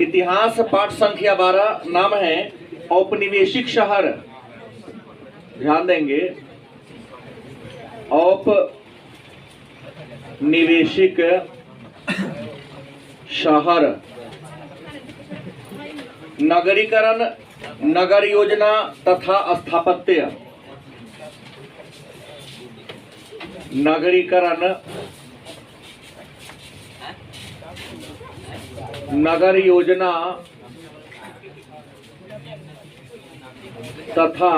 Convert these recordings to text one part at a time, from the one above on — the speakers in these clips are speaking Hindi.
इतिहास पाठ संख्या 12, नाम है औपनिवेशिक शहर। ध्यान देंगे, औपनिवेशिक शहर, नगरीकरण, नगर योजना तथा स्थापत्य। नगरीकरण, नगर योजना तथा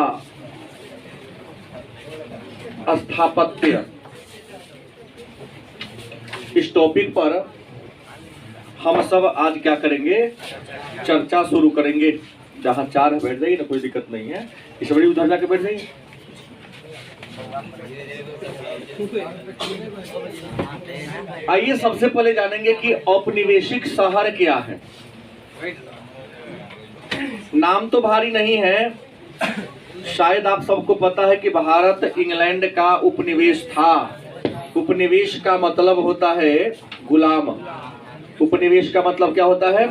स्थापत्य। इस टॉपिक पर हम सब आज क्या करेंगे, चर्चा शुरू करेंगे। जहां 4 है बैठ जाइए ना, कोई दिक्कत नहीं है। इस बड़ी उधर जाके बैठ जाइए। आइए सबसे पहले जानेंगे कि औपनिवेशिक शहर क्या है। नाम तो भारी नहीं है, शायद आप सबको पता है कि भारत इंग्लैंड का उपनिवेश था। उपनिवेश का मतलब होता है गुलाम। उपनिवेश का मतलब क्या होता है?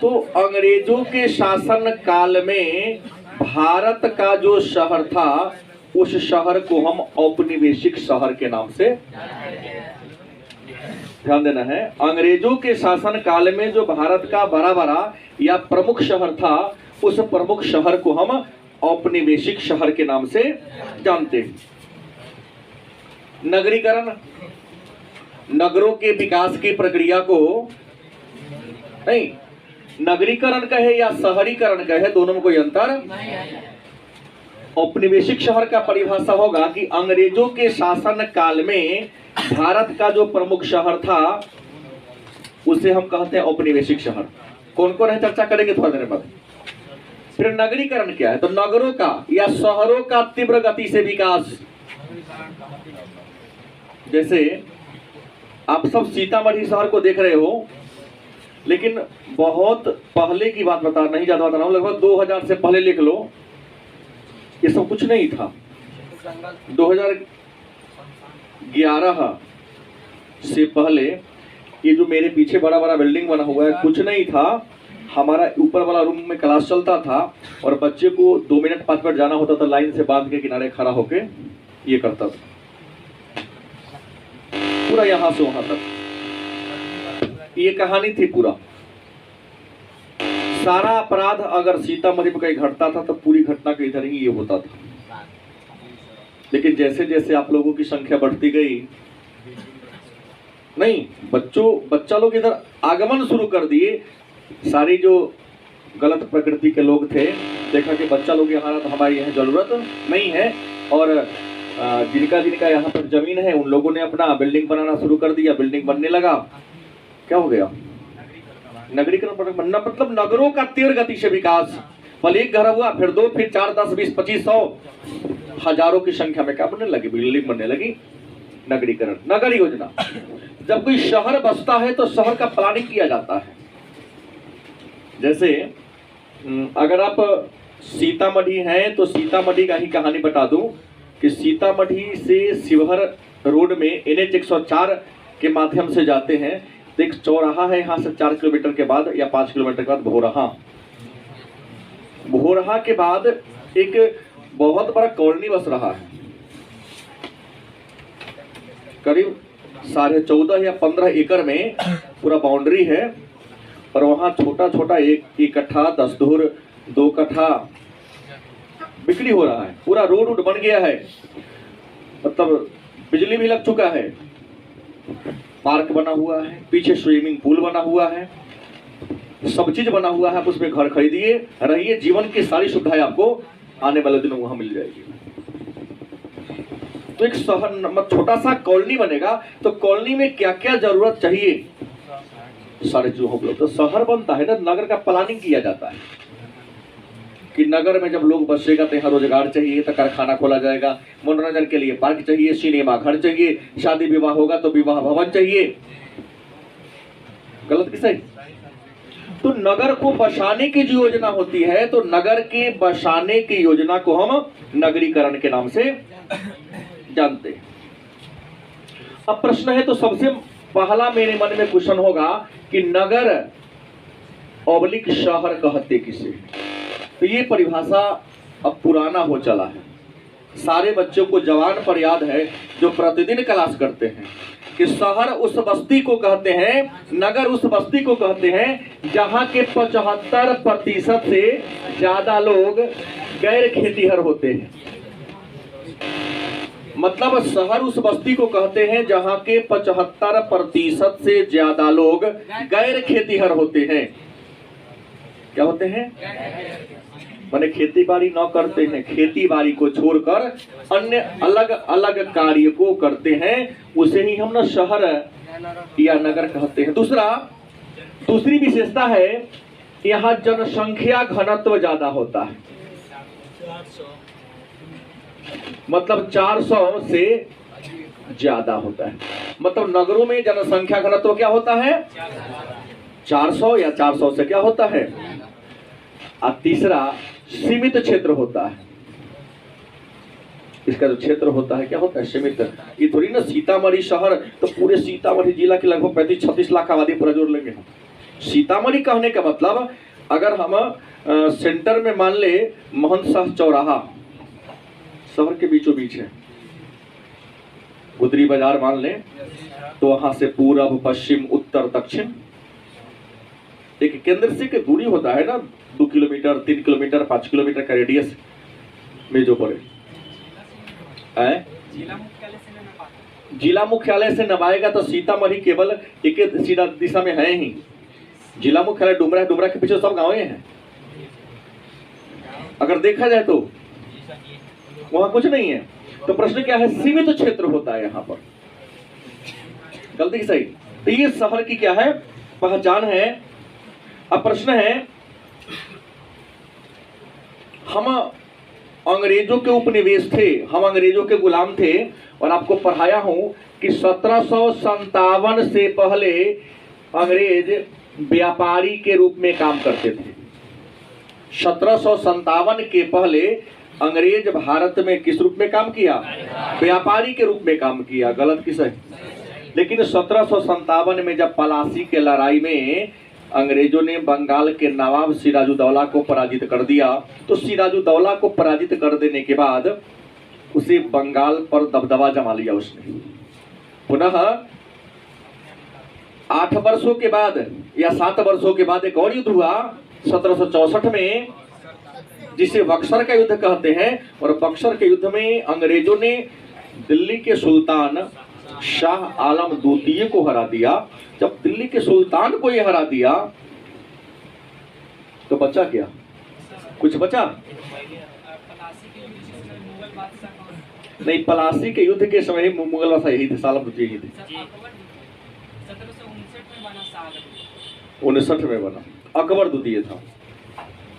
तो अंग्रेजों के शासन काल में भारत का जो शहर था, उस शहर को हम औपनिवेशिक शहर के नाम से, ध्यान देना है, अंग्रेजों के शासन काल में जो भारत का बड़ा या प्रमुख शहर था, उस प्रमुख शहर को हम औपनिवेशिक शहर के नाम से जानते हैं। नगरीकरण, नगरों के विकास की प्रक्रिया को, नहीं, नगरीकरण कहे या शहरीकरण कहे, दोनों में कोई अंतर। औपनिवेशिक शहर का परिभाषा होगा कि अंग्रेजों के शासन काल में भारत का जो प्रमुख शहर था, उसे हम कहते हैं औपनिवेशिक शहर। कौन कौन है, चर्चा करेंगे थोड़ा देर बाद। फिर नगरीकरण क्या है, तो नगरों का या शहरों का तीव्र गति से विकास। जैसे आप सब सीतामढ़ी शहर को देख रहे हो, लेकिन बहुत पहले की बात नहीं ज्यादा बता रहा हूं, लगभग 2000 से पहले लिख लो, ये सब कुछ नहीं था। 2011 से पहले ये जो मेरे पीछे बड़ा बिल्डिंग बना हुआ है, कुछ नहीं था। हमारा ऊपर वाला रूम में क्लास चलता था और बच्चे को 2 मिनट 5 मिनट जाना होता था, लाइन से बांध के किनारे खड़ा होके ये करता था, पूरा यहां से वहां तक। ये कहानी थी पूरा। सारा अपराध अगर सीतामढ़ी में कहीं घटता था तो पूरी घटना के इधर ही ये होता था। लेकिन जैसे जैसे आप लोगों की संख्या बढ़ती गई, नहीं, बच्चा लोग इधर आगमन शुरू कर दिए। सारी जो गलत प्रकृति के लोग थे, देखा कि बच्चा लोग यहाँ, हमारी यहाँ जरूरत नहीं है, और जिनका यहाँ पर जमीन है, उन लोगों ने अपना बिल्डिंग बनाना शुरू कर दिया। बिल्डिंग बनने लगा, क्या हो गया, नगरीकरण बनना, मतलब नगरों का तीव्र गति से विकास। पहले एक घर हुआ, फिर 2, फिर 4, 10, 20, 25, 100, हजारों की संख्या में क्या बनने लगी, बिल्डिंग बनने लगी। नगरीकरण, नगर योजना। जब कोई शहर बसता है तो शहर का प्लानिंग किया जाता है। जैसे अगर आप सीतामढ़ी हैं तो सीतामढ़ी का ही कहानी बता दूं कि सीतामढ़ी से शिवहर रोड में NH 104 के माध्यम से जाते हैं, तो एक चौराहा है यहाँ से 4 किलोमीटर के बाद या 5 किलोमीटर के बाद भोरहा। भोरहा के बाद एक बहुत बड़ा कॉलोनी बस रहा है, करीब 14.5 या 15 एकड़ में पूरा बाउंड्री है, और वहाँ छोटा छोटा 1 कट्ठा, 10 धुर, 2 कट्ठा बिक्री हो रहा है। पूरा रोड बन गया है, मतलब बिजली भी लग चुका है, पार्क बना हुआ है, पीछे स्विमिंग पूल बना हुआ है, सब चीज बना हुआ है। आप उसमें घर खरीदिए, रहिए, जीवन की सारी सुविधाएं आपको आने वाले दिनों वहां मिल जाएगी। तो एक शहर, छोटा सा कॉलोनी बनेगा, तो कॉलोनी में क्या क्या जरूरत चाहिए, सारे जो हो, तो शहर बनता है ना, नगर का प्लानिंग किया जाता है कि नगर में जब लोग बसेगा तो यहाँ रोजगार चाहिए, तो कारखाना खोला जाएगा, मनोरंजन के लिए पार्क चाहिए, सिनेमा घर चाहिए, शादी विवाह होगा तो विवाह भवन चाहिए। गलत कि सही? तो नगर को बसाने की जो योजना होती है, तो नगर के बसाने की योजना को हम नगरीकरण के नाम से जानते हैं। अब प्रश्न है, तो सबसे पहला मेरे मन में क्वेश्चन होगा कि नगर ऑब्लिक शहर कहते किसे? तो ये परिभाषा अब पुराना हो चला है, सारे बच्चों को जवान पर याद है जो प्रतिदिन क्लास करते हैं कि शहर उस बस्ती को कहते हैं, नगर उस बस्ती को कहते हैं जहां के 75% से ज्यादा लोग गैर खेतीहर होते हैं। मतलब शहर उस बस्ती को कहते हैं जहां के 75% से ज्यादा लोग गैर खेतीहर होते हैं। क्या होते हैं? माने खेती बाड़ी न करते हैं, खेती बाड़ी को छोड़कर अन्य अलग अलग कार्य को करते हैं, उसे ही हम ना शहर या नगर कहते हैं। दूसरी विशेषता है, यहाँ जनसंख्या घनत्व ज्यादा होता है। मतलब 400 से ज्यादा होता है। मतलब नगरों में जनसंख्या घनत्व क्या होता है? 400 या 400 से क्या होता है? और तीसरा सीमित क्षेत्र होता है। इसका जो क्षेत्र होता है क्या होता है? सीमित। ये थोड़ी ना सीतामढ़ी शहर तो पूरे सीतामढ़ी जिला की लगभग 35-36 लाख आबादी पूरा जोड़ लेंगे हम। सीतामढ़ी कहने का मतलब अगर हम सेंटर में मान ले महंत शाह चौराहा शहर के बीचों बीच है, गुदरी बाजार मान ले, तो वहां से पूरब पश्चिम उत्तर दक्षिण एक केंद्र से के दूरी होता है ना, 2 किलोमीटर 3 किलोमीटर 5 किलोमीटर का रेडियस में जो पड़े। जिला मुख्यालय से नवाएगा तो सीतामढ़ी केवल एक सीधा दिशा में है ही। जिला मुख्यालय डुमरा है, डुमरा के पीछे सब गाँव हैं। अगर देखा जाए तो वहां कुछ नहीं है। तो प्रश्न क्या है? सीमित क्षेत्र होता है यहाँ पर। गलती की सही? तो ये शहर की क्या है? पहचान है। अब प्रश्न है, हम अंग्रेजों के उपनिवेश थे, हम अंग्रेजों के गुलाम थे, और आपको पढ़ाया हूं कि 1757 से पहले अंग्रेज व्यापारी के रूप में काम करते थे। 1757 के पहले अंग्रेज भारत में किस रूप में काम किया? व्यापारी के रूप में काम किया। गलत की सही? लेकिन 1757 में जब पलासी के लड़ाई में अंग्रेजों ने बंगाल के नवाब सिराजुद्दौला को पराजित कर दिया, तो सिराजुद्दौला को पराजित कर देने के बाद उसे बंगाल पर दबदबा जमा लिया उसने। पुनः 8 वर्षों के बाद या 7 वर्षों के बाद एक और युद्ध हुआ 1764 में, जिसे बक्सर का युद्ध कहते हैं। और बक्सर के युद्ध में अंग्रेजों ने दिल्ली के सुल्तान शाह आलम द्वितीय को हरा दिया। जब दिल्ली के सुल्तान को यह हरा दिया तो बचा क्या? कुछ बचा नहीं। पलासी के युद्ध के समय मुगल बादशाह यही थे, आलम द्वितीय ही थे। 59 में बना, अकबर द्वितीय था।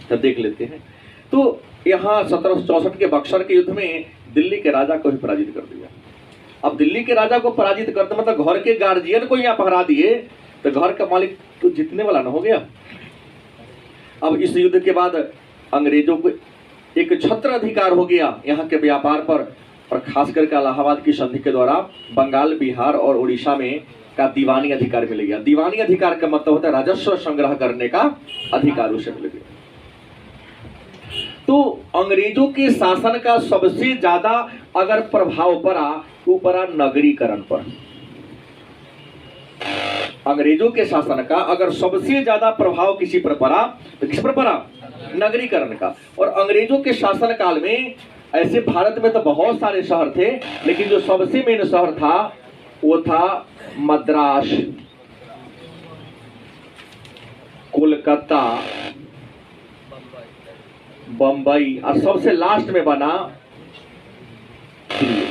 तो देख लेते हैं। तो यहाँ 1764 के बक्सर के युद्ध में दिल्ली के राजा को ही पराजित कर दिया। अब दिल्ली के राजा को पराजित करते मतलब घर के गार्जियन को यहाँ हरा दिए, तो घर का मालिक तो जीतने वाला ना हो गया। अब इस युद्ध के बाद अंग्रेजों को एक छत्र अधिकार हो गया यहाँ के व्यापार पर, और खास करके इलाहाबाद की संधि के द्वारा बंगाल, बिहार और उड़ीसा में का दीवानी अधिकार मिल गया। दीवानी अधिकार का मतलब होता है राजस्व संग्रह करने का अधिकार उसे मिल गया। तो अंग्रेजों के शासन का सबसे ज्यादा अगर प्रभाव पड़ा तो पड़ा नगरीकरण पर। अंग्रेजों के शासन का अगर सबसे ज्यादा प्रभाव किसी पर पड़ा तो किस पर पड़ा? नगरीकरण का। और अंग्रेजों के शासन काल में ऐसे भारत में तो बहुत सारे शहर थे, लेकिन जो सबसे मेन शहर था वो था मद्रास, कोलकाता, बंबई, और सबसे लास्ट में बना दिल्ली।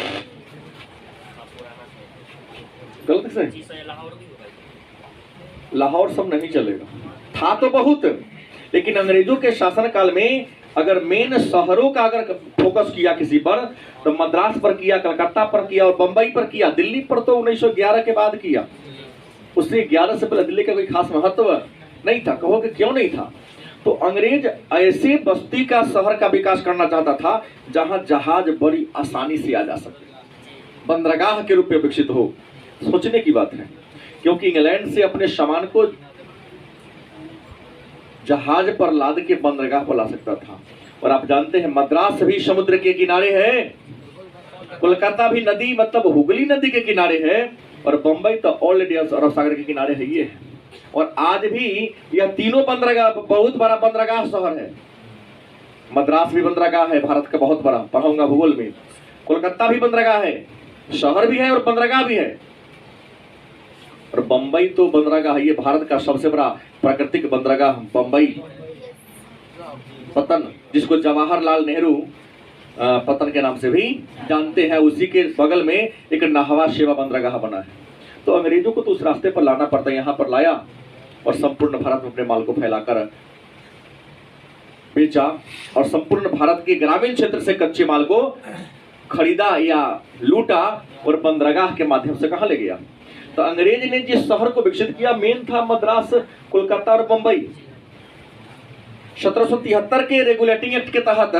गलत से? लाहौर सब नहीं चलेगा, था तो बहुत, लेकिन अंग्रेजों के शासन काल में अगर मेन शहरों का अगर फोकस किया किसी पर तो मद्रास पर किया, कलकत्ता पर किया और बंबई पर किया। दिल्ली पर तो 1911 के बाद किया। उससे 11 से पहले दिल्ली का कोई खास महत्व नहीं था। कहोगे क्यों नहीं था? तो अंग्रेज ऐसे बस्ती का शहर का विकास करना चाहता था जहां जहाज बड़ी आसानी से आ जा सके, बंदरगाह के रूप में विकसित हो। सोचने की बात है क्योंकि इंग्लैंड से अपने सामान को जहाज पर लाद के बंदरगाह पर ला सकता था। और आप जानते हैं मद्रास भी समुद्र के किनारे है, कोलकाता भी नदी मतलब हुगली नदी के किनारे है, और बंबई तो ऑलरेडी अरब सागर के किनारे है। ये है और आज भी यह तीनों बंदरगाह बहुत बड़ा बंदरगाह शहर है। मद्रास भी बंदरगाह है भारत का बहुत बड़ा, पढ़ाऊंगा भूगोल में। कोलकाता भी बंदरगाह है, शहर भी है और बंदरगाह भी है। और बंबई तो बंदरगाह, ये भारत का सबसे बड़ा प्राकृतिक बंदरगाह बंबई पतन, जिसको जवाहरलाल नेहरू पतन के नाम से भी जानते हैं, उसी के बगल में एक नाहवा सेवा बंदरगाह बना है। तो अंग्रेजों को तो उस रास्ते पर लाना पड़ता, यहाँ पर लाया और संपूर्ण भारत में अपने माल को फैलाकर बेचा, और संपूर्ण भारत के ग्रामीण क्षेत्र से कच्चे माल को खरीदा या लूटा और बंदरगाह के माध्यम से कहां ले गया। तो अंग्रेज ने जिस शहर को विकसित किया मेन था मद्रास, कोलकाता और बंबई। 1773 के रेगुलेटिंग एक्ट के तहत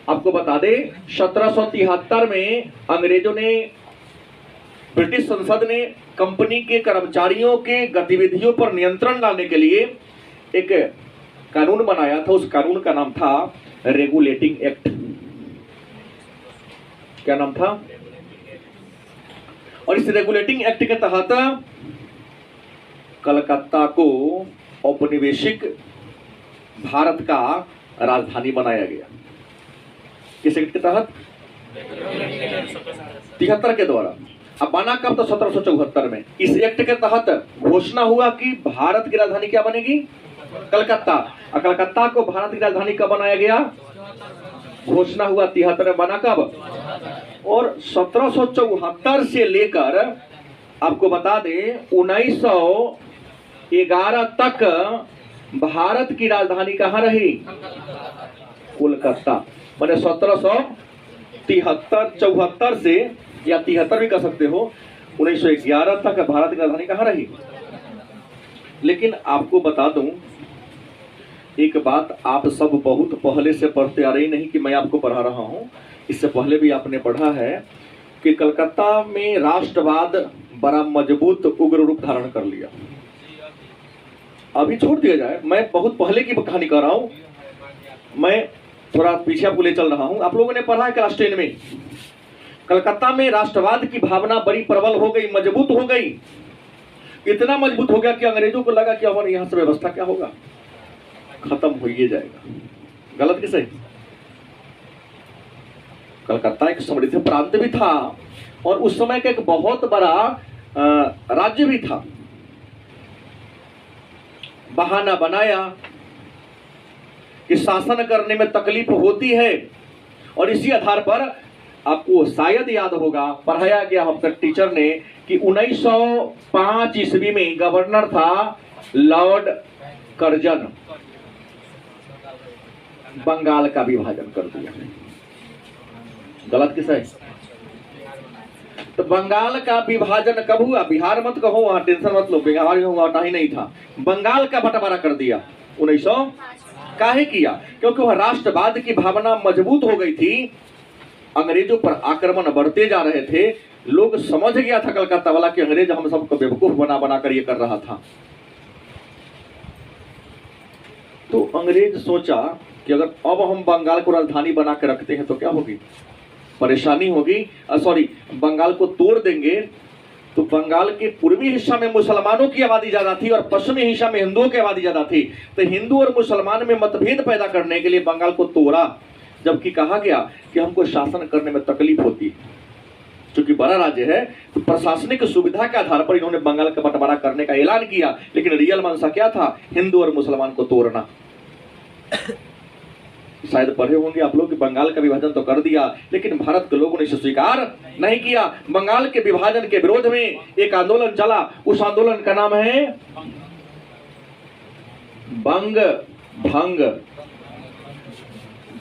आपको बता दें, 1773 में अंग्रेजों ने, ब्रिटिश संसद ने कंपनी के कर्मचारियों के गतिविधियों पर नियंत्रण लाने के लिए एक कानून बनाया था। उस कानून का नाम था रेगुलेटिंग एक्ट। क्या नाम था? और इस रेगुलेटिंग एक्ट के तहत कलकत्ता को औपनिवेशिक भारत का राजधानी बनाया गया। किस एक्ट के तहत? 73 के द्वारा। अब बना कब? तो 1774 में। इस एक्ट के तहत घोषणा हुआ कि भारत की राजधानी क्या बनेगी? कलकत्ता। और कलकत्ता को भारत की राजधानी कब बनाया गया? घोषणा हुआ 73 में। बना कब? और 1774 से लेकर आपको बता दें 1911 तक भारत की राजधानी कहां रही? कोलकाता। मैंने 1773 74 से या 73 भी कह सकते हो, 1911 तक भारत की राजधानी कहां रही? लेकिन आपको बता दूं एक बात, आप सब बहुत पहले से पढ़ते आ रही, नहीं कि मैं आपको पढ़ा रहा हूं, इससे पहले भी आपने पढ़ा है कि कलकत्ता में राष्ट्रवाद बड़ा मजबूत उग्र रूप धारण कर लिया। अभी छोड़ दिया जाए, मैं बहुत पहले की कहानी कर रहा हूं, मैं थोड़ा पीछे आपको ले चल रहा हूं। आप लोगों ने पढ़ा है क्लास 10 में, कलकत्ता में राष्ट्रवाद की भावना बड़ी प्रबल हो गई, मजबूत हो गई। इतना मजबूत हो गया कि अंग्रेजों को लगा कि हमारे यहां से व्यवस्था क्या होगा, खत्म हो ही जाएगा। गलत कि सही? कलकत्ता एक समृद्ध प्रांत भी था और उस समय का एक बहुत बड़ा राज्य भी था। बहाना बनाया कि शासन करने में तकलीफ होती है, और इसी आधार पर आपको शायद याद होगा, पढ़ाया गया हम तक टीचर ने कि 1905 ईस्वी में गवर्नर था लॉर्ड कर्जन, बंगाल का विभाजन कर दिया। गलत किस है? तो बंगाल का विभाजन कब हुआ? बिहार मत कहो, वहां टेंशन मत लो, बिहार में हुआ ही नहीं था, बंगाल का बंटवारा कर दिया 1900। काहे किया? क्योंकि वह राष्ट्रवाद की भावना मजबूत हो गई थी, अंग्रेजों पर आक्रमण बढ़ते जा रहे थे, लोग समझ गया था कलकत्ता वाला कि अंग्रेज हम सबको बेवकूफ बना बना कर ये कर रहा था। तो अंग्रेज सोचा कि अगर अब हम बंगाल को राजधानी बना के रखते हैं तो क्या होगी? परेशानी होगी। सॉरी, बंगाल को तोड़ देंगे तो बंगाल के पूर्वी हिस्सा में मुसलमानों की आबादी ज्यादा थी और पश्चिमी हिस्सा में हिंदुओं की आबादी ज्यादा थी। तो हिंदू और मुसलमान में मतभेद पैदा करने के लिए बंगाल को तोड़ा, जबकि कहा गया कि हमको शासन करने में तकलीफ होती है। क्योंकि बड़ा राज्य है तो प्रशासनिक सुविधा के आधार पर इन्होंने बंगाल का बंटवारा करने का ऐलान किया, लेकिन रियल मंशा क्या था? हिंदू और मुसलमान को तोड़ना। शायद पढ़े होंगे आप लोग कि बंगाल का विभाजन तो कर दिया, लेकिन भारत के लोगों ने इसे स्वीकार नहीं किया। बंगाल के विभाजन के विरोध में एक आंदोलन चला, उस आंदोलन का नाम है बंग भंग।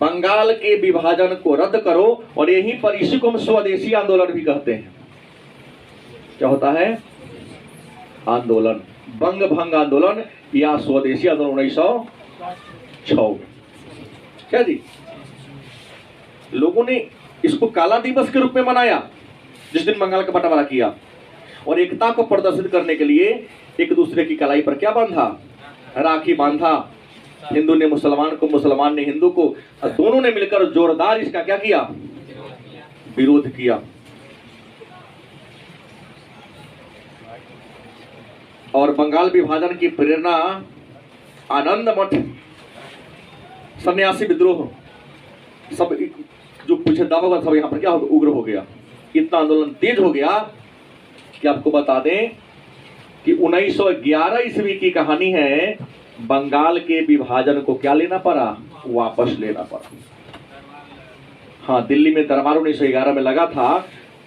बंगाल के विभाजन को रद्द करो, और यहीं पर इसी को हम स्वदेशी आंदोलन भी कहते हैं। क्या होता है? आंदोलन, बंग भंग आंदोलन या स्वदेशी आंदोलन 1906 में। क्या जी? लोगों ने इसको काला दिवस के रूप में मनाया जिस दिन बंगाल का बंटवारा किया, और एकता को प्रदर्शित करने के लिए एक दूसरे की कलाई पर क्या बांधा, राखी बांधा। हिंदू ने मुसलमान को, मुसलमान ने हिंदू को, दोनों ने मिलकर जोरदार इसका क्या किया, विरोध किया। और बंगाल विभाजन की प्रेरणा आनंद मठ, सन्यासी विद्रोह, सब जो पीछे दबा हुआ सब यहाँ पर क्या उग्र हो गया। इतना आंदोलन तेज हो गया कि आपको बता दें कि 1911 ईस्वी की कहानी है। बंगाल के विभाजन को क्या लेना पड़ा, वापस लेना पड़ा। हाँ, दिल्ली में दरबार 1911 में लगा था,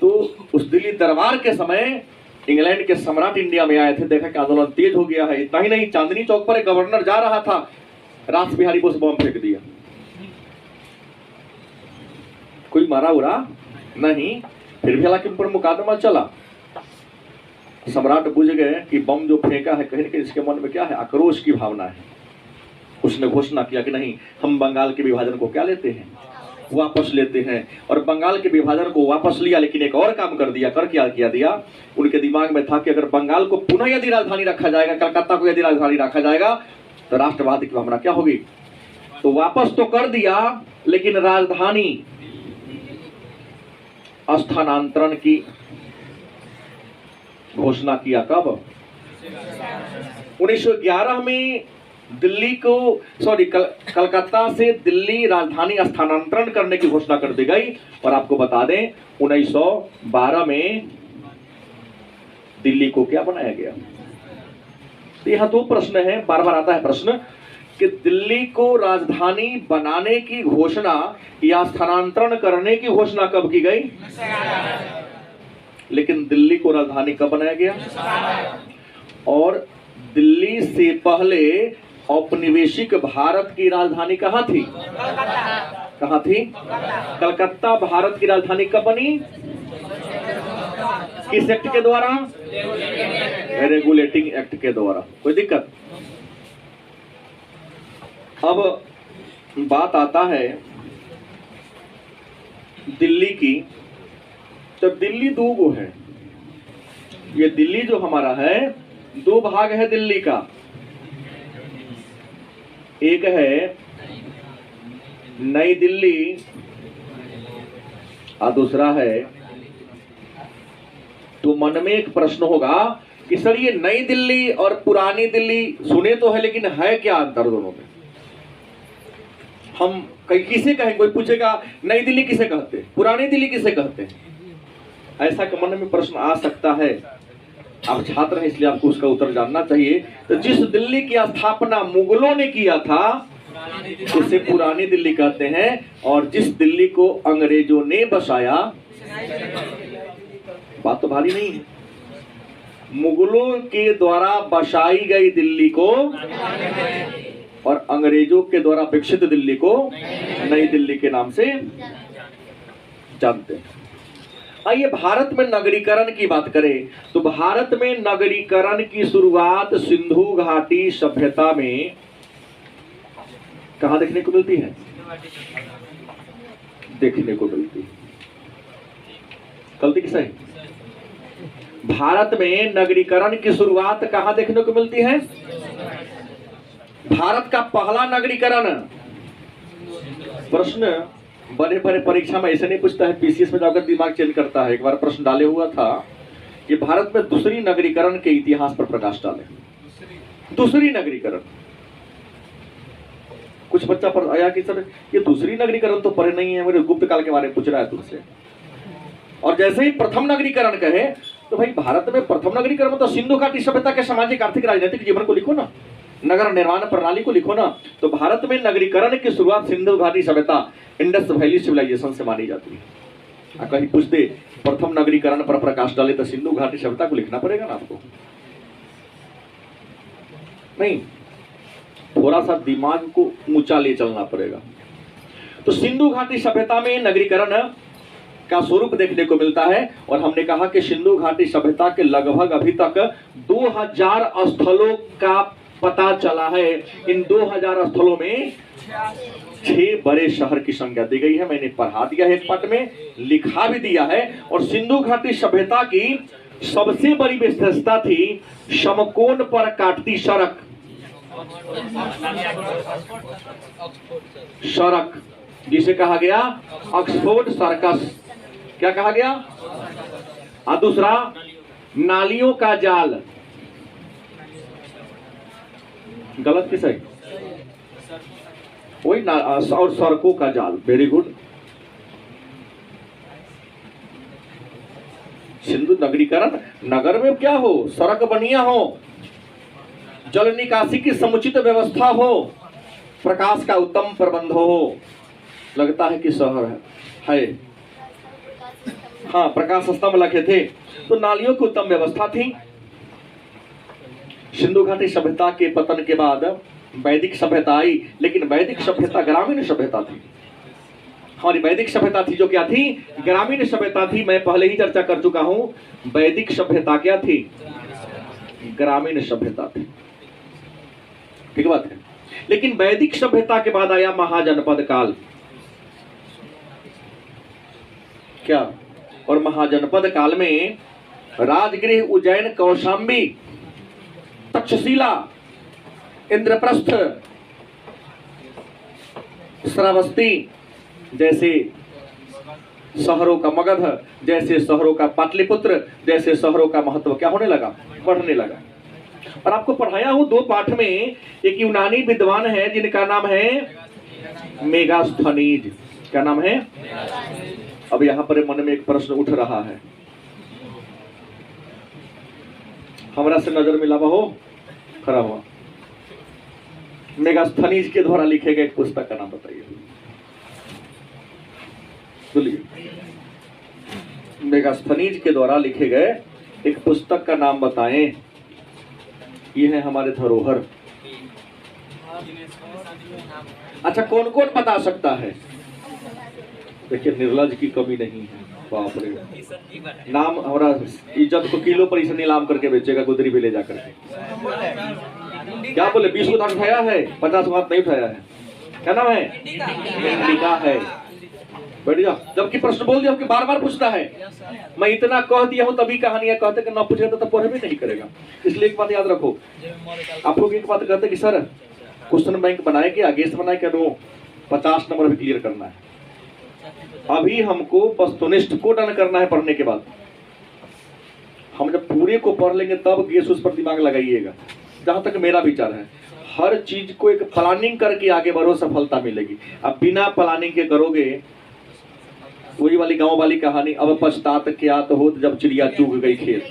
तो उस दिल्ली दरबार के समय इंग्लैंड के सम्राट इंडिया में आए थे, देखा कि आंदोलन तेज हो गया है। इतना ही नहीं, चांदनी चौक पर एक गवर्नर जा रहा था, रास बिहारी बोस बम फेंक दिया। कोई मारा उरा नहीं, फिर भी हालांकि उन पर मुकदमा चला। सम्राट बुझ गए कि बम जो फेंका है कहीं न कहीं इसके मन में क्या है, आक्रोश की भावना है। उसने घोषणा किया कि नहीं, हम बंगाल के विभाजन को क्या लेते हैं, वापस लेते हैं। और बंगाल के विभाजन को वापस लिया, लेकिन एक और काम कर दिया। क्या दिया, उनके दिमाग में था कि अगर बंगाल को पुनः यदि राजधानी रखा जाएगा, कलकत्ता को यदि राजधानी रखा जाएगा, तो राष्ट्रवाद की भावना क्या होगी। तो वापस तो कर दिया, लेकिन राजधानी स्थानांतरण की घोषणा किया। कब, 1911 में दिल्ली को, कलकत्ता से दिल्ली राजधानी स्थानांतरण करने की घोषणा कर दी गई। और आपको बता दें 1912 में दिल्ली को क्या बनाया गया। तो यहां दो प्रश्न है, बार बार आता है प्रश्न कि दिल्ली को राजधानी बनाने की घोषणा या स्थानांतरण करने की घोषणा कब की गई, लेकिन दिल्ली को राजधानी कब बनाया गया। और दिल्ली से पहले औपनिवेशिक भारत की राजधानी कहां थी, कहां थी, कलकत्ता। भारत की राजधानी कब बनी, किस एक्ट के द्वारा, रेगुलेटिंग एक्ट के द्वारा। कोई दिक्कत। अब बात आता है दिल्ली की। तो दिल्ली दो गो है, ये दिल्ली जो हमारा है दो भाग है दिल्ली का। एक है नई दिल्ली और दूसरा है, तो मन में एक प्रश्न होगा कि सर ये नई दिल्ली और पुरानी दिल्ली सुने तो है, लेकिन है क्या अंतर दोनों में। हम किसे कहें, कोई पूछेगा नई दिल्ली किसे कहते हैं, पुरानी दिल्ली किसे कहते हैं, ऐसा मन में प्रश्न आ सकता है। आप छात्र हैं इसलिए आपको उसका उत्तर जानना चाहिए। तो जिस दिल्ली की स्थापना मुगलों ने किया था उसे पुरानी दिल्ली कहते हैं, और जिस दिल्ली को अंग्रेजों ने बसाया, बात तो भारी नहीं है, मुगलों के द्वारा बसाई गई दिल्ली को और अंग्रेजों के द्वारा विकसित दिल्ली को नई दिल्ली के नाम से जानते हैं। आइए भारत में नगरीकरण की बात करें तो भारत में नगरीकरण की शुरुआत सिंधु घाटी सभ्यता में कहां देखने को मिलती है, देखने को मिलती है। गलती किससे है? भारत में नगरीकरण की शुरुआत कहां देखने को मिलती है? भारत का पहला नगरीकरण, प्रश्न बड़े बड़े परीक्षा में ऐसे नहीं पूछता है, पीसीएस में जाकर दिमाग चेंज करता है। एक बार प्रश्न डाले हुआ था कि भारत में दूसरी नगरीकरण के इतिहास पर प्रकाश डाले। दूसरी नगरीकरण, कुछ बच्चा पर आया कि सर ये दूसरी नगरीकरण तो पढ़े नहीं है, मेरे गुप्त काल के बारे में पूछ रहा है तुमसे। और जैसे ही प्रथम नगरीकरण कहे तो भाई भारत में प्रथम नगरीकरण में तो सिंधु घाटी सभ्यता के सामाजिक आर्थिक राजनीतिक जीवन को लिखो ना, नगर निर्माण प्रणाली को लिखो ना। तो भारत में नगरीकरण की शुरुआत सिंधु घाटी सभ्यता, इंडस वैली सिविलाइजेशन से मानी जाती है। कहीं पूछते प्रथम नगरीकरण पर प्रकाश डाले तो सिंधु घाटी सभ्यता को लिखना पड़ेगा ना आपको, नहीं, थोड़ा सा दिमाग को ऊंचा ले चलना पड़ेगा। तो सिंधु घाटी सभ्यता में नगरीकरण का स्वरूप देखने को मिलता है। और हमने कहा कि सिंधु घाटी सभ्यता के लगभग अभी तक 2000 स्थलों का पता चला है। इन 2000 स्थलों में 6 बड़े शहर की संख्या दी गई है। मैंने पढ़ा दिया है एक पाठ में, लिखा भी दिया है। और सिंधु घाटी सभ्यता की सबसे बड़ी विशेषता थी समकोण पर काटती सड़क। सड़क जिसे कहा गया ऑक्सफोर्ड सर्कस। क्या कहा गया? और दूसरा नालियों का जाल। गलत किस है? वही और सड़कों का जाल। Very good. सिंधु नगरीकरण, नगर में क्या हो, सड़क बढ़िया हो, जल निकासी की समुचित व्यवस्था हो, प्रकाश का उत्तम प्रबंध हो। लगता है कि शहर है। हाँ, प्रकाश स्तंभ लगे थे, तो नालियों की उत्तम व्यवस्था थी। सिंधु घाटी सभ्यता के पतन के बाद वैदिक सभ्यता आई, लेकिन वैदिक सभ्यता ग्रामीण सभ्यता थी। हमारी वैदिक सभ्यता थी जो क्या थी? ग्रामीण सभ्यता थी। मैं पहले ही चर्चा कर चुका हूं, वैदिक सभ्यता क्या थी? ग्रामीण सभ्यता थी। ठीक बात है। लेकिन वैदिक सभ्यता के बाद आया महाजनपद काल। क्या? और महाजनपद काल में राजगृह, उज्जैन, कौशांबी, तक्षशिला, इंद्रप्रस्थ, श्रावस्ती जैसे शहरों का, मगध जैसे शहरों का, पाटलिपुत्र जैसे शहरों का महत्व क्या होने लगा? बढ़ने लगा। और आपको पढ़ाया हूं 2 पाठ में। एक यूनानी विद्वान है जिनका नाम है मेगास्थनीज। क्या नाम है? अब यहां पर मन में एक प्रश्न उठ रहा है, हमारा से नजर मिलावा हो, खड़ा हुआ। मेगास्थनीज के द्वारा लिखे गए एक पुस्तक का नाम बताइए। बोलिए, मेगास्थनीज के द्वारा लिखे गए एक पुस्तक का नाम बताएं। ये है हमारे धरोहर। अच्छा, कौन कौन बता सकता है? देखिए, निर्लज की कमी नहीं है। बाप रे, नाम हमारा इज्जत को किलो पर इसे नीलाम करके बेचेगा, गुदरी भी ले जा करके। क्या बोले? 20 को हाथ उठाया है, 50 को हाथ नहीं उठाया है। क्या नाम है? इंडिका है। बैठ जा। जबकि प्रश्न बोल दिया, आपके बार बार पूछता है। मैं इतना कह दिया हूं तभी कहानियां कहते कि ना पूछेगा तो पढ़े भी नहीं करेगा। इसलिए एक बात याद रखो, आप लोग एक बात कहते कि सर क्वेश्चन बैंक बनाए क्या, गेस्ट बनाए क्या? नो, 50 नंबर भी क्लियर करना है। अभी हमको वस्तुनिष्ठ को डन करना है पढ़ने के बाद। हम जब पूरे को पढ़ लेंगे तब गेस्ट उस पर दिमाग लगाइएगा। जहां तक मेरा विचार है, हर चीज को एक प्लानिंग करके आगे बढ़ो, सफलता मिलेगी। अब बिना प्लानिंग के करोगे, वही वाली गांव वाली कहानी, अब पछतात क्या तो हो जब चिड़िया चुग गई खेत।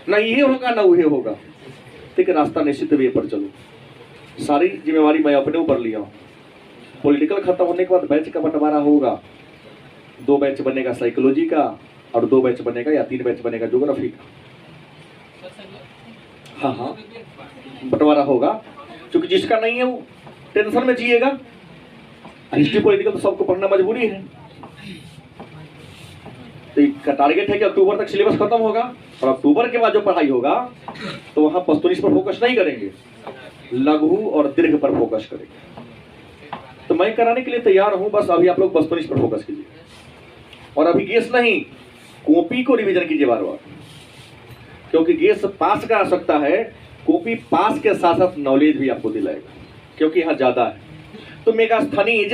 ना ये होगा ना वह होगा। ठीक है, रास्ता निश्चित वे पर चलो। सारी जिम्मेवारी मैं अपने ऊपर लिया हूं। पॉलिटिकल खत्म होने के बाद बैच का बंटवारा होगा। 2 बैच बनेगा साइकोलॉजी का, और 2 बैच बनेगा या 3 बैच बनेगा ज्योग्राफी का। हाँ, बंटवारा होगा। क्योंकि जिसका नहीं है वो टेंशन में जिएगा। हिस्ट्री पॉलिटिकल तो सबको पढ़ना मजबूरी है। तो इसका टारगेट है कि अक्टूबर तक सिलेबस खत्म होगा, और अक्टूबर के बाद जो पढ़ाई होगा तो वहां पस्तूनिस पर फोकस नहीं करेंगे, लघु और दीर्घ पर फोकस करेंगे। तो मैं कराने के लिए तैयार हूं, बस अभी आप लोग पस्तूनिस पर फोकस कीजिए। और अभी गेस नहीं, कॉपी को रिवीजन कीजिए बार बार, क्योंकि गेस पास करा सकता है, कॉपी पास के साथ साथ नॉलेज भी आपको दिलाएगा, क्योंकि यहाँ ज्यादा है। तो मेगास्थनीज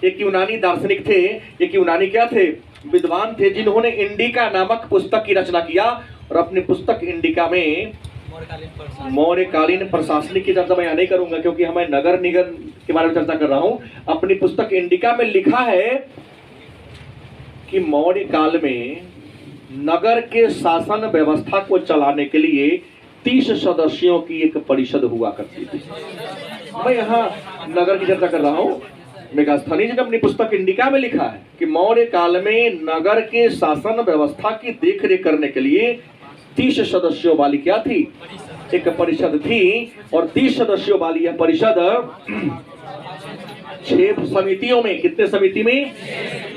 एक यूनानी दार्शनिक थे। एक यूनानी क्या थे? विद्वान थे, जिन्होंने इंडिका नामक पुस्तक की रचना किया। और अपनी पुस्तक इंडिका में मौर्यकालीन प्रशासनिक की चर्चा मैं यहाँ नहीं करूंगा, क्योंकि हमें नगर निगम के बारे में चर्चा कर रहा हूं। अपनी पुस्तक इंडिका में लिखा है कि मौर्य काल में नगर के शासन व्यवस्था को चलाने के लिए 30 सदस्यों की एक परिषद हुआ करती थी। मैं यहाँ नगर की चर्चा कर रहा हूँ। मेगास्थनीज ने अपनी पुस्तक इंडिका में लिखा है कि मौर्य काल में नगर के शासन व्यवस्था की देखरेख करने के लिए 30 सदस्यों वाली क्या थी? एक परिषद थी। और 30 सदस्यों वाली यह परिषद 6 समितियों में, कितने समिति में?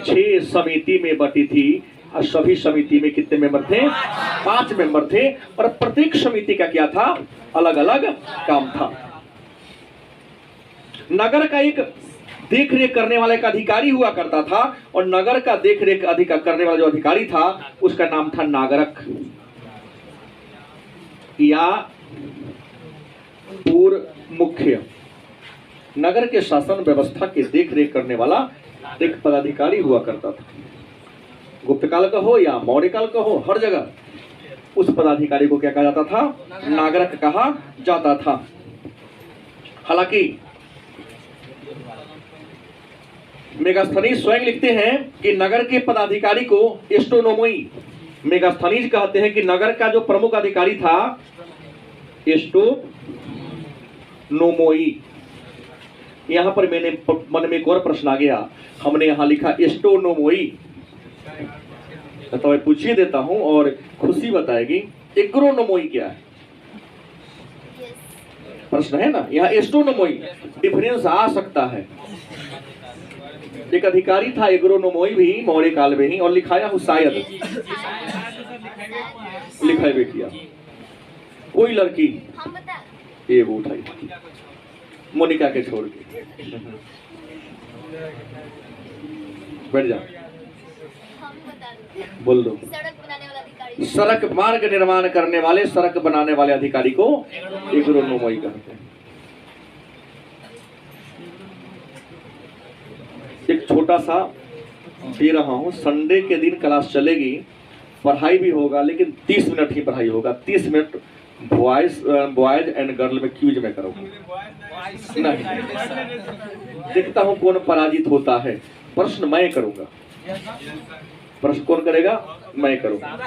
6 समिति में बटी थी। और सभी समिति में कितने मेंबर थे? 5 मेंबर थे। और प्रत्येक समिति का क्या था? अलग अलग काम था। नगर का एक देख रेख करने वाला एक अधिकारी हुआ करता था, और नगर का देख रेख करने वाला जो अधिकारी था उसका नाम था नागरक या पूर्व मुख्य। नगर के शासन व्यवस्था की देख रेख करने वाला एक पदाधिकारी हुआ करता था। गुप्त काल का हो या मौर्य काल का हो, हर जगह उस पदाधिकारी को क्या कहा जाता था? नागरक कहा जाता था। हालांकि मेगास्थनीज स्वयं लिखते हैं कि नगर के पदाधिकारी को एस्ट्रोनोमोई, मेगास्थनीज कहते हैं कि नगर का जो प्रमुख अधिकारी था एस्ट्रोनोमोई। यहां पर मेरे मन में एक और प्रश्न आ गया, हमने यहां लिखा एस्ट्रोनोमोई, तो मैं पूछिए देता हूं और खुशी बताएगी एग्रोनोमोई क्या है? प्रश्न है ना, यहाँ एस्ट्रोनोमोई डिफरेंस आ सकता है। एक अधिकारी था एग्रोनोमोई भी मौर्य काल में ही, और लिखाया हूं शायद, लिखा भी किया। कोई लड़की ये वो उठाई मोनिका के छोड़ के बैठ जा, बोल दो। सड़क मार्ग निर्माण करने वाले, सड़क बनाने वाले अधिकारी को एग्रोनोमोई कहते हैं। एक छोटा सा दे रहा हूं, संडे के दिन क्लास चलेगी, पढ़ाई भी होगा, लेकिन 30 मिनट ही पढ़ाई होगा। 30 मिनट बॉयज एंड गर्ल में क्यूज में करूंगा। नहीं, देखता हूं कौन पराजित होता है। प्रश्न मैं करूंगा, प्रश्न कौन करेगा? मैं करूंगा।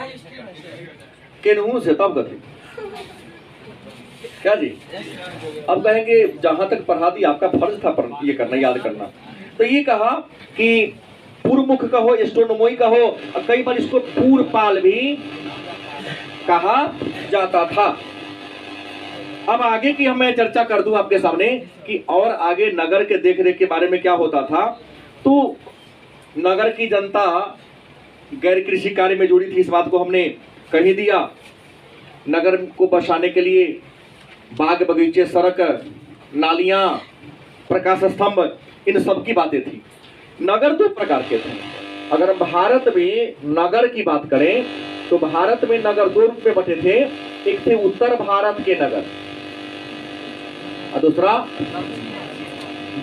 केनहू से तब गति क्या जी? अब कहेंगे जहां तक पढ़ा दी आपका फर्ज था पर ये करना, याद करना। तो ये कहा कि पूर्वमुख कहो, एस्ट्रोनोमोई कहो, और कई बार इसको पूर्वपाल भी कहा जाता था। अब आगे की मैं चर्चा कर दूं आपके सामने कि और आगे नगर के देखरेख के बारे में क्या होता था। तो नगर की जनता गैर कृषि कार्य में जुड़ी थी, इस बात को हमने कही दिया। नगर को बसाने के लिए बाग बगीचे, सड़क, नालियां, प्रकाश स्तंभ, इन सब की बातें थी। नगर दो प्रकार के थे। अगर भारत में नगर की बात करें तो भारत में नगर दो रूप में बटे थे। एक थे उत्तर भारत के नगर और दूसरा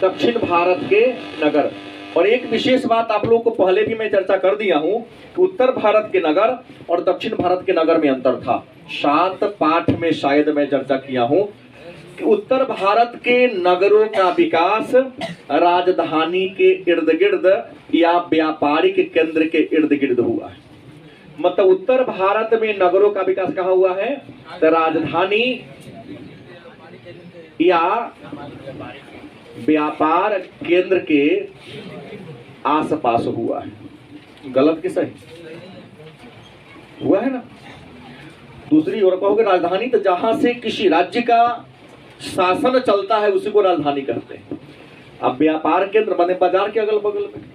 दक्षिण भारत के नगर। और एक विशेष बात आप लोगों को पहले भी मैं चर्चा कर दिया हूं कि उत्तर भारत के नगर और दक्षिण भारत के नगर में अंतर था। 7 पाठ में शायद मैं चर्चा किया हूं कि उत्तर भारत के नगरों का विकास राजधानी के इर्द गिर्द या व्यापारिक केंद्र के इर्द गिर्द हुआ है। मतलब उत्तर भारत में नगरों का विकास कहाँ हुआ है? तो राजधानी या व्यापार केंद्र के आसपास हुआ है। गलत कि सही? हुआ है ना। दूसरी ओर कहोगे राजधानी तो जहां से किसी राज्य का शासन चलता है उसी को राजधानी कहते हैं। अब व्यापार केंद्र बने बाजार के अगल बगल में।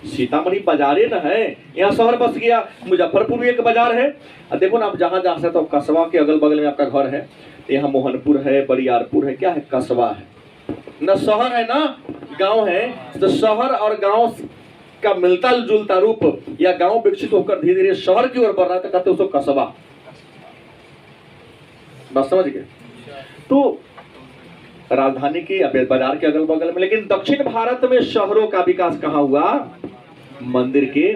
सीतामढ़ी बाजारे न है, यहाँ शहर बस गया। मुजफ्फरपुर एक बाजार है। अब देखो ना, आप जहां जा सकते हो, कस्बा के अगल बगल में आपका घर है, यहाँ मोहनपुर है, बरियारपुर है, क्या है? कस्बा है न, शहर है ना गांव है। तो शहर और गांव का मिलता जुलता रूप या गांव विकसित होकर धीरे धीरे शहर की ओर बढ़ रहा है तो कहते उसको कस्बा। बस समझ गए? तो राजधानी के बाजार के अगल बगल में। लेकिन दक्षिण भारत में शहरों का विकास कहाँ हुआ? मंदिर के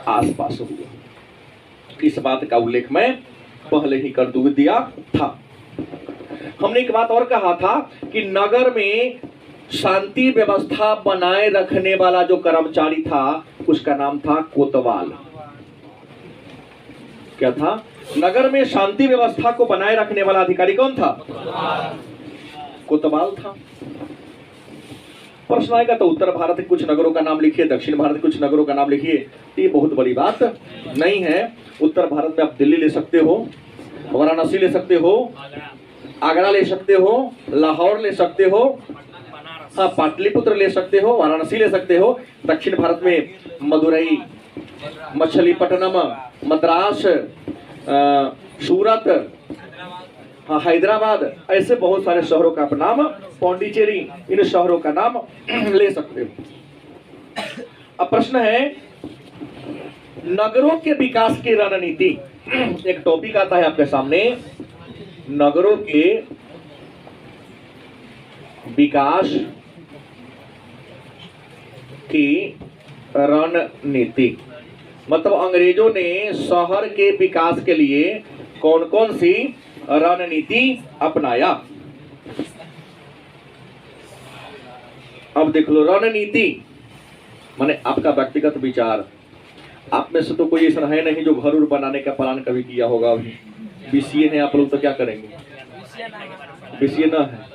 आसपास हुआ। इस बात का उल्लेख मैं पहले ही कर दिया था। हमने एक बात और कहा था कि नगर में शांति व्यवस्था बनाए रखने वाला जो कर्मचारी था उसका नाम था कोतवाल। क्या था? नगर में शांति व्यवस्था को बनाए रखने वाला अधिकारी कौन था? कोतवाल था। प्रश्न आएगा तो उत्तर भारत के कुछ नगरों का नाम लिखिए, दक्षिण भारत के कुछ नगरों का नाम लिखिए। ये बहुत बड़ी बात नहीं है। उत्तर भारत में आप दिल्ली ले सकते हो, वाराणसी ले सकते हो, आगरा ले सकते हो, लाहौर ले सकते हो, हाँ पाटलिपुत्र ले सकते हो, वाराणसी ले सकते हो। दक्षिण भारत में मदुरई, मछलीपट्टनम, मद्रास, सूरत, हाँ, हैदराबाद, ऐसे बहुत सारे शहरों का आप नाम, पौंडीचेरी, इन शहरों का नाम ले सकते हो। अब प्रश्न है नगरों के विकास की रणनीति। एक टॉपिक आता है आपके सामने, नगरों के विकास की रणनीति। मतलब अंग्रेजों ने शहर के विकास के लिए कौन कौन सी रणनीति अपनाया। अब देख लो, रणनीति माने आपका व्यक्तिगत विचार। आप में से तो कोई ऐसा है नहीं जो घर बनाने का प्लान कभी किया होगा। अभी बीसीए है आप लोग, तो क्या करेंगे? बीसीए ना है,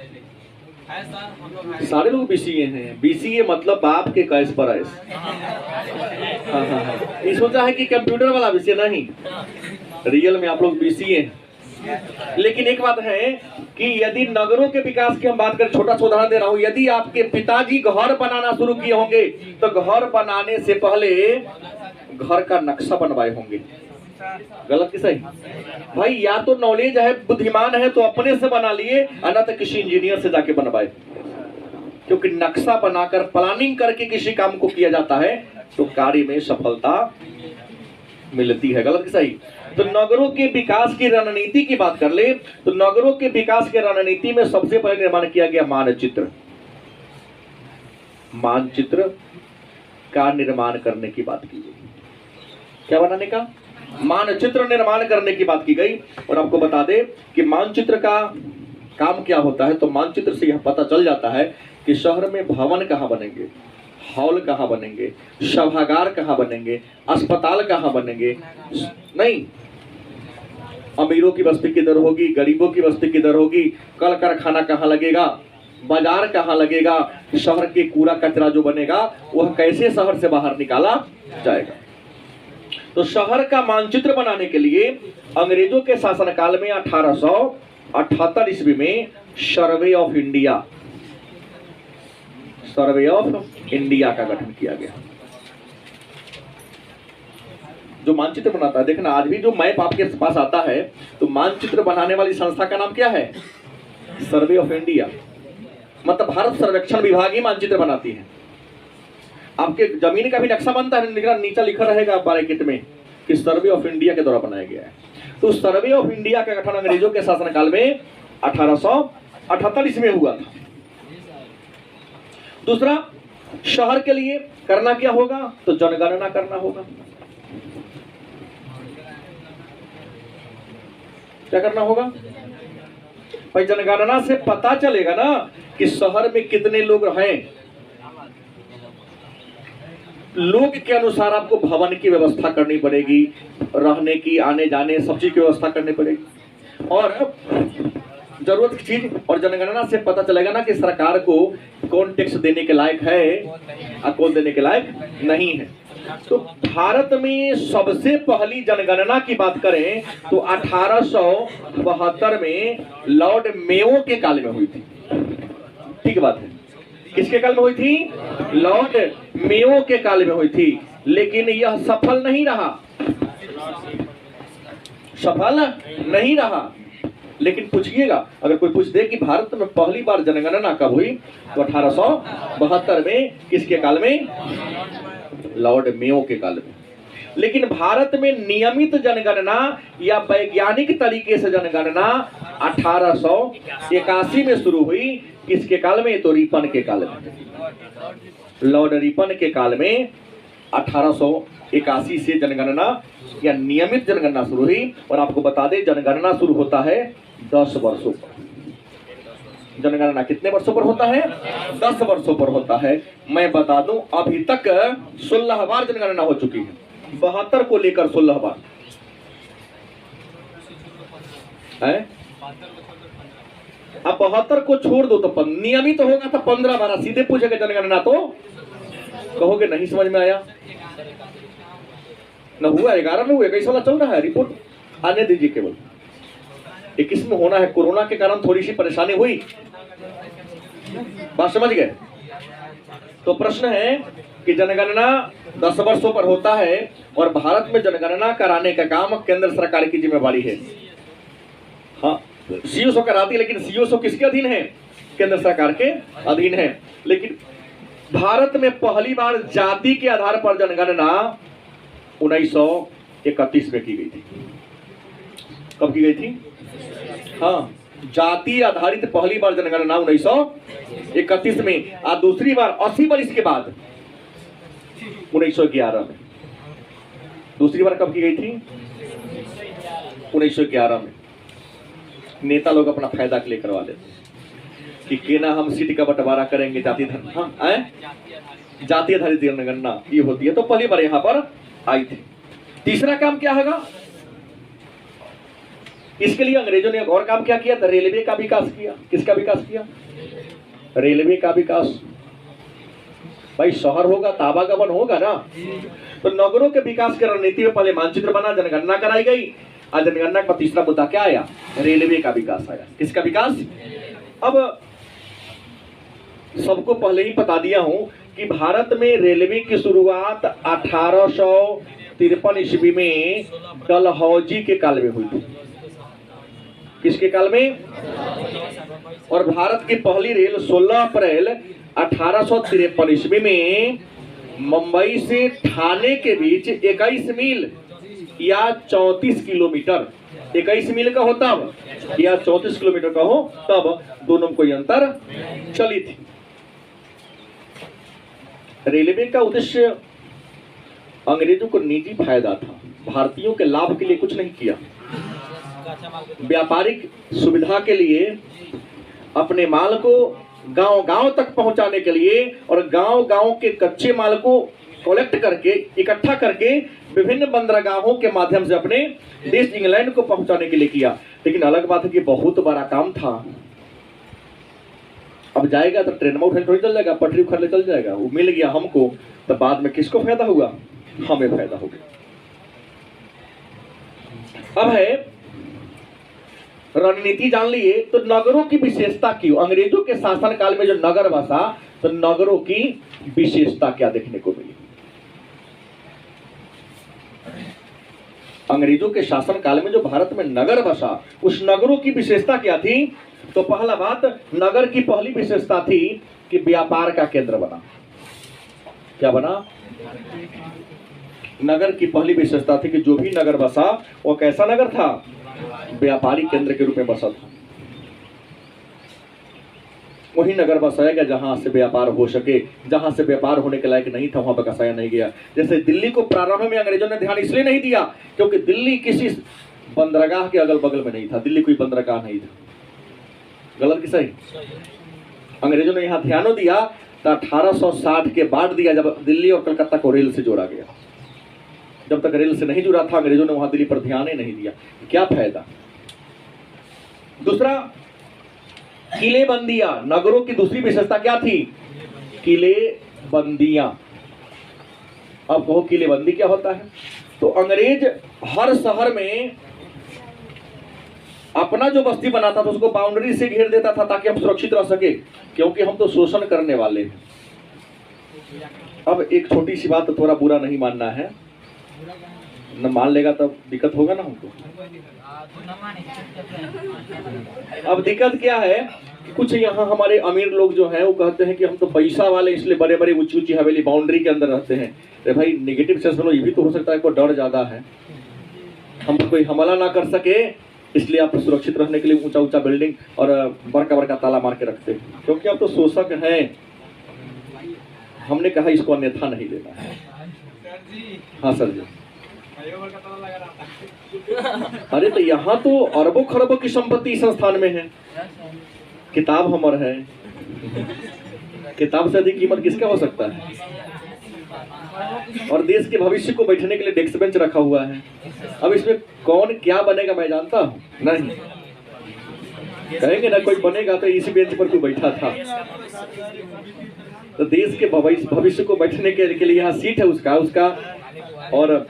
सारे लोग बीसीए हैं। बीसीए मतलब बाप के कैश पर ऐस। हाँ, ये सोचा है कि कंप्यूटर वाला बीसीए, नहीं, रियल में आप लोग बीसीए हैं। लेकिन एक बात है कि यदि नगरों के विकास की हम बात करें, छोटा सा उदाहरण दे रहा हूं, यदि आपके पिताजी घर बनाना शुरू किए होंगे तो घर बनाने से पहले घर का नक्शा बनवाए होंगे। गलत कि सही? भाई या तो नॉलेज है, बुद्धिमान है तो अपने से बना लिए, अन्यथा किसी इंजीनियर से जाके बनवाए। क्योंकि नक्शा बनाकर प्लानिंग करके किसी काम को किया जाता है तो कार्य में सफलता मिलती है। गलत कि सही? तो नगरों के विकास की रणनीति की बात कर ले तो नगरों के विकास की रणनीति में सबसे पहले निर्माण किया गया मानचित्र। मानचित्र का निर्माण करने की बात की गई। क्या बनाने का? मानचित्र निर्माण करने की बात की गई। और आपको बता दे कि मानचित्र का काम क्या होता है। तो मानचित्र से यह पता चल जाता है कि शहर में भवन कहाँ बनेंगे, हॉल कहाँ बनेंगे, सभागार कहाँ बनेंगे, अस्पताल कहाँ बनेंगे। नहीं, अमीरों की बस्ती किधर होगी, गरीबों की बस्ती किधर होगी, कल कारखाना कहाँ लगेगा, बाजार कहाँ लगेगा, शहर के कूड़ा कचरा जो बनेगा वह कैसे शहर से बाहर निकाला जाएगा। तो शहर का मानचित्र बनाने के लिए अंग्रेजों के शासनकाल में 1878 ईस्वी में survey of India, survey of India का गठन किया गया। जो मानचित्र बनाता है, देखना आज भी जो मैप आपके पास आता है तो मानचित्र बनाने वाली संस्था का नाम क्या है? Survey of India. मतलब भारत सर्वेक्षण विभाग ही मानचित्र बनाती है। आपके जमीन का भी नक्शा बनता है, नीचे लिखा रहेगा ब्रैकेट में कि सर्वे ऑफ इंडिया के द्वारा बनाया गया है। तो सर्वे ऑफ इंडिया का गठन अंग्रेजों के शासनकाल में 1878 ईस्वी में हुआ था। दूसरा, शहर के लिए करना क्या होगा? तो जनगणना करना होगा। क्या करना होगा भाई? जनगणना से पता चलेगा ना कि शहर में कितने लोग हैं। लोग के अनुसार आपको भवन की व्यवस्था करनी पड़ेगी, रहने की, आने जाने सब चीज की व्यवस्था करनी पड़ेगी। और जरूरत की चीज, और जनगणना से पता चलेगा ना कि सरकार को कौन टैक्स देने के लायक है और कौन देने के लायक नहीं है। तो भारत में सबसे पहली जनगणना की बात करें तो 1872 में लॉर्ड मेयो के काल में हुई थी। ठीक बात है, किसके काल में हुई थी? लॉर्ड मेयो के काल में हुई थी। लेकिन यह सफल नहीं रहा, सफल नहीं रहा। लेकिन पूछिएगा, अगर कोई पूछ दे कि भारत में पहली बार जनगणना कब हुई तो 1872 में। किसके काल में? लॉर्ड मेयो के काल में। लेकिन भारत में नियमित जनगणना या वैज्ञानिक तरीके से जनगणना 1881 में शुरू हुई। किसके काल में? तो रिपन के काल में। लॉर्ड रिपन के काल में 1881 से जनगणना या नियमित जनगणना शुरू हुई। और आपको बता दें जनगणना शुरू होता है 10 वर्षों पर। जनगणना कितने वर्षों पर होता है? 10 वर्षों पर होता है। मैं बता दूं अभी तक 16 बार जनगणना हो चुकी है, 72 को लेकर 16 बार है। अब 72 को छोड़ दो तो नियमित तो होगा तो 15 बार। सीधे पूछेगा जनगणना तो कहोगे नहीं समझ में आया। न हुआ 11 में हुआ, 21 वाला चल रहा है। रिपोर्ट आने दीजिए केवल। 21 में होना है, कोरोना के कारण थोड़ी सी परेशानी हुई। बात समझ गए? तो प्रश्न है कि जनगणना 10 वर्षों पर होता है और भारत में जनगणना कराने का काम केंद्र सरकार की जिम्मेवारी है। हाँ, सीओसो कराती है, लेकिन सीओसो किसके अधीन है? केंद्र सरकार के अधीन है। लेकिन भारत में पहली बार जाति के आधार पर जनगणना 1931 में की गई थी। कब की गई थी? हाँ, जाति आधारित पहली बार जनगणना 1931 में, और दूसरी बार 80 वर्ष के बाद 1911 में। दूसरी बार कब की गई थी? 1911 में। नेता लोग अपना फायदा के लिए करवा लेते कि केना हम सीट का बंटवारा करेंगे जाति जाति आधारित जनगणना ये होती है, तो पहली बार यहां पर आई थी। तीसरा काम क्या होगा? इसके लिए अंग्रेजों ने एक और काम क्या किया था? रेलवे का विकास किया। किसका विकास किया? रेलवे का विकास। भाई शहर होगा तो आवागमन होगा ना, तो नगरों के विकास की रणनीति में पहले मानचित्र बना, जनगणना कराई गई, और जनगणना का तीसरा मुद्दा क्या आया? रेलवे का विकास आया। किसका विकास? अब सबको पहले ही बता दिया हूं कि भारत में रेलवे की शुरुआत 1853 ईस्वी में डलहौजी के काल में हुई थी। किसके काल में? और भारत की पहली रेल 16 अप्रैल 1853 ईस्वी में मुंबई से ठाणे के बीच 21 मील या 34 किलोमीटर, 21 मील का हो तब या 34 किलोमीटर का हो तब, दोनों में कोई अंतर चली थी। रेलवे का उद्देश्य अंग्रेजों को निजी फायदा था, भारतीयों के लाभ के लिए कुछ नहीं किया। व्यापारिक सुविधा के लिए, अपने माल को गांव-गांव तक पहुंचाने के लिए, और गांव-गांव के कच्चे माल को कलेक्ट करके, इकट्ठा करके विभिन्न बंदरगाहों के माध्यम से अपने देश इंग्लैंड को पहुंचाने के लिए किया। लेकिन अलग बात है कि बहुत बड़ा काम था। अब जाएगा तो ट्रेन में उठा थोड़ी चल जाएगा, पटरी उखाड़ ले चल जाएगा। वो मिल गया हमको, तो बाद में किसको फायदा हुआ? हमें फायदा हो गया। अब है रणनीति जान लिए, तो नगरों की विशेषता क्यों? अंग्रेजों के शासन काल में जो नगर बसा, तो नगरों की विशेषता क्या देखने को मिली? अंग्रेजों के शासन काल में जो भारत में नगर बसा, उस नगरों की विशेषता क्या थी? तो पहला बात, नगर की पहली विशेषता थी कि व्यापार का केंद्र बना। क्या बना? नगर की पहली विशेषता थी कि जो भी नगर बसा वो कैसा नगर था? व्यापारी केंद्र के रूप में बसा था। वही नगर बसाएगा जहां से व्यापार हो सके। जहां से व्यापार होने के लायक नहीं था वहां पर बसाया नहीं गया। जैसे दिल्ली को प्रारंभ में अंग्रेजों ने ध्यान इसलिए नहीं दिया क्योंकि दिल्ली किसी बंदरगाह के अगल बगल में नहीं था। दिल्ली कोई बंदरगाह नहीं था। गलत कि सही? अंग्रेजों ने यहाँ ध्यान दिया तो 1860 के बाद दिया, जब दिल्ली और कलकत्ता को रेल से जोड़ा गया। जब तक रेल से नहीं जुड़ा था अंग्रेजों ने वहां दिल्ली पर ध्यान ही नहीं दिया। क्या फायदा? दूसरा, किलेबंदियां। नगरों की दूसरी विशेषता क्या थी? किलेबंदियां। अब कहो किलेबंदी क्या होता है? तो अंग्रेज हर शहर में अपना जो बस्ती बनाता था उसको बाउंड्री से घेर देता था ताकि हम सुरक्षित रह सके, क्योंकि हम तो शोषण करने वाले हैं। अब एक छोटी सी बात, तो थोड़ा बुरा नहीं मानना है, न मान लेगा तब दिक्कत होगा ना हमको। अब दिक्कत क्या है कि कुछ यहाँ हमारे अमीर लोग जो हैं वो कहते हैं कि हम तो पैसा वाले इसलिए बड़े बड़े ऊंची ऊंची हवेली बाउंड्री के अंदर रहते हैं। अरे भाई, नेगेटिव सेंस में ये भी तो हो सकता है कोई डर ज्यादा है, हम कोई हमला ना कर सके, इसलिए आप सुरक्षित रहने के लिए ऊंचा ऊंचा बिल्डिंग और बड़का बड़का ताला मार के रखते हैं, क्योंकि आप तो शोषक हैं। हमने कहा इसको अन्यथा नहीं लेना है। हाँ सर जी। अरे तो यहाँ तो अरबों खरबों की संपत्ति इस संस्थान में है। किताब हमर है, किताब से अधिक कीमत किसका हो सकता है? और देश के भविष्य को बैठने के लिए डेस्क बेंच रखा हुआ है। अब इसमें कौन क्या बनेगा मैं जानता हूँ नहीं, कहेंगे ना कोई बनेगा तो इसी बेंच पर कोई बैठा था। तो देश के भविष्य को बैठने के लिए यहाँ सीट है उसका और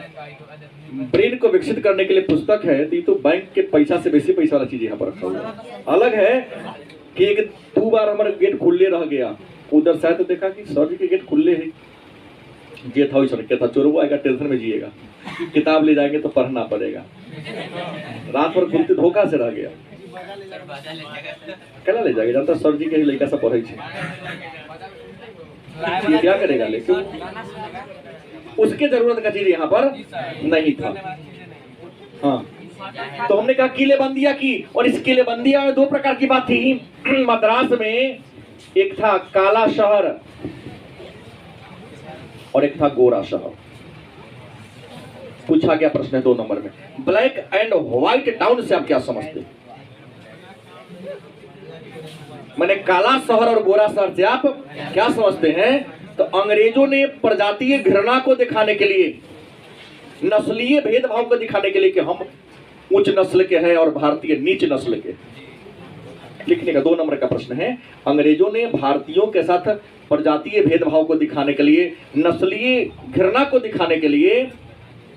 ब्रेन को विकसित करने के लिए पुस्तक है। तो बैंक के पैसा से बेसी पैसा वाला चीज यहाँ पर रखा हुआ है। अलग है कि एक 2 बार हमारा गेट खुले रह गया, उधर से तो देखा कि सर जी के गेट खुले है, ये था वैसा क्या था, चोर आएगा टेंशन में जिएगा, किताब ले जाएंगे तो पढ़ना पड़ेगा, रात भर खुलते धोखा से रह गया। केला ले जाएगा, जानता सर जी के ही लड़का सब पढ़े छे, ये क्या करेगा, लेकिन उसके जरूरत का चीज यहाँ पर नहीं था। हाँ, तो हमने कहा किलेबंदिया की, और इस किलेबंदिया में दो प्रकार की बात थी। मद्रास में एक था काला शहर और एक था गोरा शहर। पूछा गया प्रश्न है 2 नंबर में, ब्लैक एंड व्हाइट टाउन से आप क्या समझते हैं? मैंने काला शहर और गोरा शहर से आप क्या समझते हैं? तो अंग्रेजों ने प्रजातीय घृणा को दिखाने के लिए, नस्लीय भेदभाव को दिखाने के लिए कि हम उच्च नस्ल के हैं और भारतीय नीच नस्ल के, लिखने का 2 नंबर का प्रश्न है। अंग्रेजों ने भारतीयों के साथ प्रजातीय भेदभाव को दिखाने के लिए, नस्लीय घृणा को दिखाने के लिए,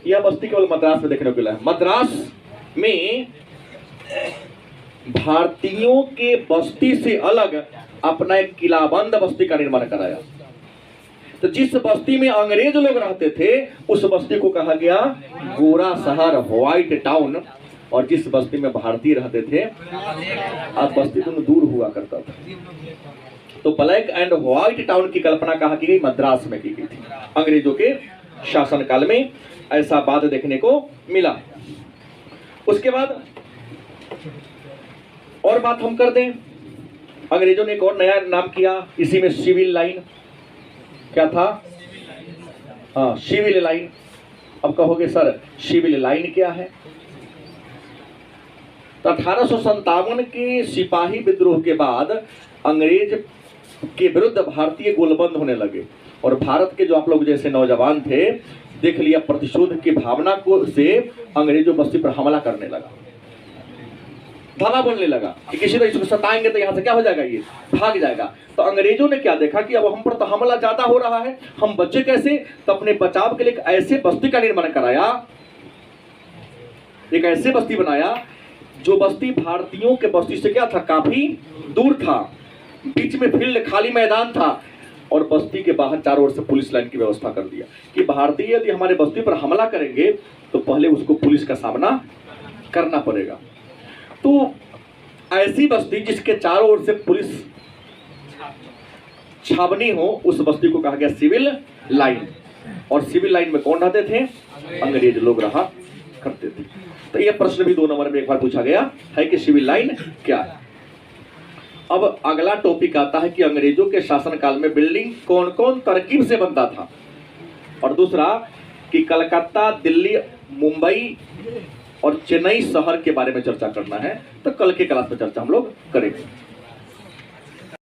यह बस्ती केवल मद्रास में देखने को मिला है। मद्रास में भारतीयों के बस्ती से अलग अपना एक किलाबंद बस्ती का निर्माण कराया। तो जिस बस्ती में अंग्रेज लोग रहते थे उस बस्ती को कहा गया गोरा शहर, व्हाइट टाउन, और जिस बस्ती में भारतीय रहते थे अब बस्ती दोनों दूर हुआ करता था। तो ब्लैक एंड व्हाइट टाउन की कल्पना कहा की गई मद्रास में की गई थी। अंग्रेजों के शासनकाल में ऐसा बात देखने को मिला। उसके बाद और बात हम कर दें, अंग्रेजों ने एक और नया नाम किया इसी में, सिविल लाइन। क्या था? हाँ, सिविल लाइन। अब कहोगे सर सिविल लाइन क्या है? तो 1857 के सिपाही विद्रोह के बाद अंग्रेज के विरुद्ध भारतीय गोलबंद होने लगे, और भारत के जो आप लोग जैसे नौजवान थे, देख लिया प्रतिशोध की भावना को से अंग्रेजों बस्ती पर हमला करने लगा, धावा बोलने लगा कि किसी तरह इसको सताएंगे तो यहाँ से क्या हो जाएगा, ये भाग जाएगा। तो अंग्रेजों ने क्या देखा कि अब हम पर तो हमला ज्यादा हो रहा है, हम बचे कैसे? तो अपने बचाव के लिए एक ऐसे बस्ती का निर्माण कराया, एक ऐसे बस्ती बनाया जो बस्ती भारतीयों के बस्ती से क्या था, काफी दूर था, बीच में फील्ड खाली मैदान था, और बस्ती के बाहर चारों ओर से पुलिस लाइन की व्यवस्था कर दिया कि भारतीय यदि हमारे बस्ती पर हमला करेंगे तो पहले उसको पुलिस का सामना करना पड़ेगा। तो ऐसी बस्ती जिसके चारों ओर से पुलिस छावनी हो, उस बस्ती को कहा गया सिविल लाइन। और सिविल लाइन में कौन रहते थे? अंग्रेज लोग रहा करते थे। तो यह प्रश्न भी 2 नंबर में एक बार पूछा गया है कि सिविल लाइन क्या है। अब अगला टॉपिक आता है कि अंग्रेजों के शासनकाल में बिल्डिंग कौन कौन तरकीब से बनता था, और दूसरा कि कलकत्ता, दिल्ली, मुंबई और चेन्नई शहर के बारे में चर्चा करना है। तो कल के क्लास में चर्चा हम लोग करेंगे।